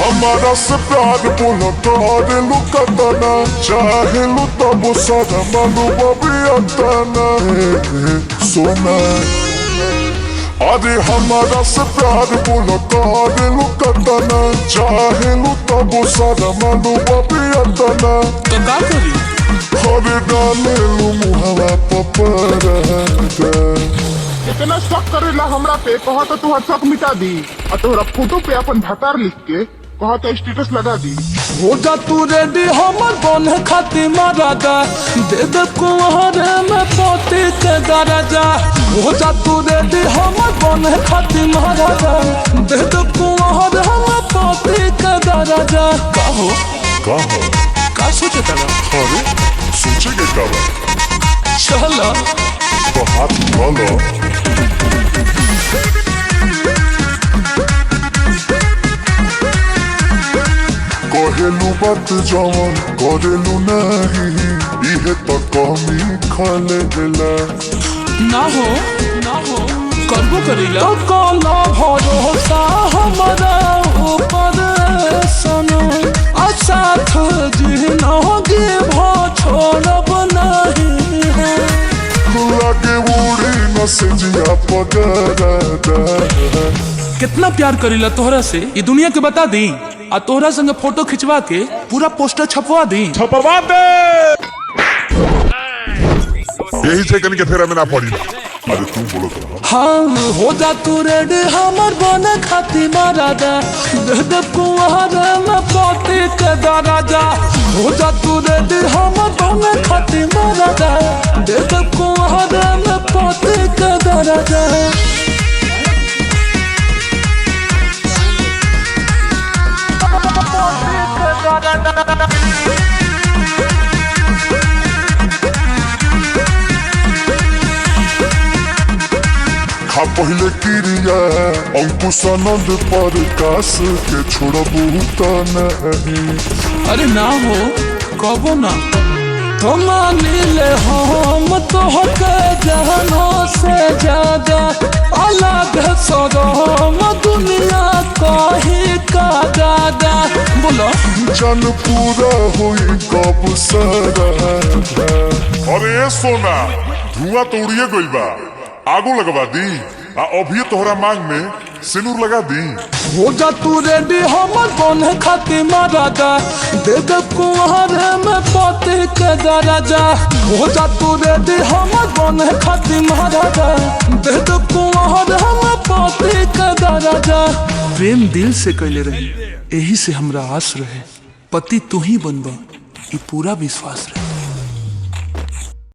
हमारा से प्यार बोलो तारे लुकतना चाहे लु तब सारा मालू बबी अतना सोना अरे हमारा से प्यार बोलो तारे लुकतना चाहे लु तब सारा मालू बबी अतना तो का करी अरे डाले लू मुहवा पपरा इतना शक करेला हमरा पे कहा तो तुहर शक मिटा दी और तोहरा फोटो पे अपन भतार लिख के कहा तो स्टेटस लगा दी। हो जा तू रेडी हमर बने खाती मराजा दे दे कुंवर में पोती के दराजा। हो जा तू रेडी हमर बने खाती मराजा दे दे कुंवर में पोती के दराजा। कहो का सोचे तला अरे सोचेंगे क्या चलो तो हाथ बोलो कहेलू बात जवन करेलू नहीं इहे तो कमी खलेला ना हो करबो करेला तो कला भरोसा हमारा ऊपर सनो साथ जिनोगे भो छोड़ब नहीं लागे उड़ी न से जिया पगड़ा कितना प्यार करेला तोहरा से ये दुनिया के बता दी आ तोहरा संग फोटो खिंचवा के पूरा पोस्टर छपवा दी। छपवा दे यही से कन के फेरा में ना पड़ी। अरे तू बोलो तो हाँ हो जा तू रेडी हमर बने खाती मराजा दे दे कुंवर में पोती के दराजा। हो जा तू रेडी हमर बने खाती मराजा दे दे कुंवर में पोती के दराजा। खा पहले क्रिया अंकुश आनंद पर काश के छोड़बू त नहीं। अरे ना हो कबो ना तो मानिले हम तो के जहानों से ज्यादा अलग सदम दुनिया कहीं का दादा। बोलो जन पूरा हुई कब सरा अरे सोना धुआं तो उड़िए गइल बा आगो लगवा दी आ अभी तोहरा मांग में सिंदूर लगा दी। हो जा तू रेडी हमर बने खाती मराजा दे दे कुंवर में पोती के दराजा। हो जा तू रेडी हमर बने खाती मराजा दे दे कुंवर में पोती के दराजा। प्रेम दिल से कैले रही यही से हमरा आस रहे पति तू ही बनबा ई पूरा विश्वास रहे।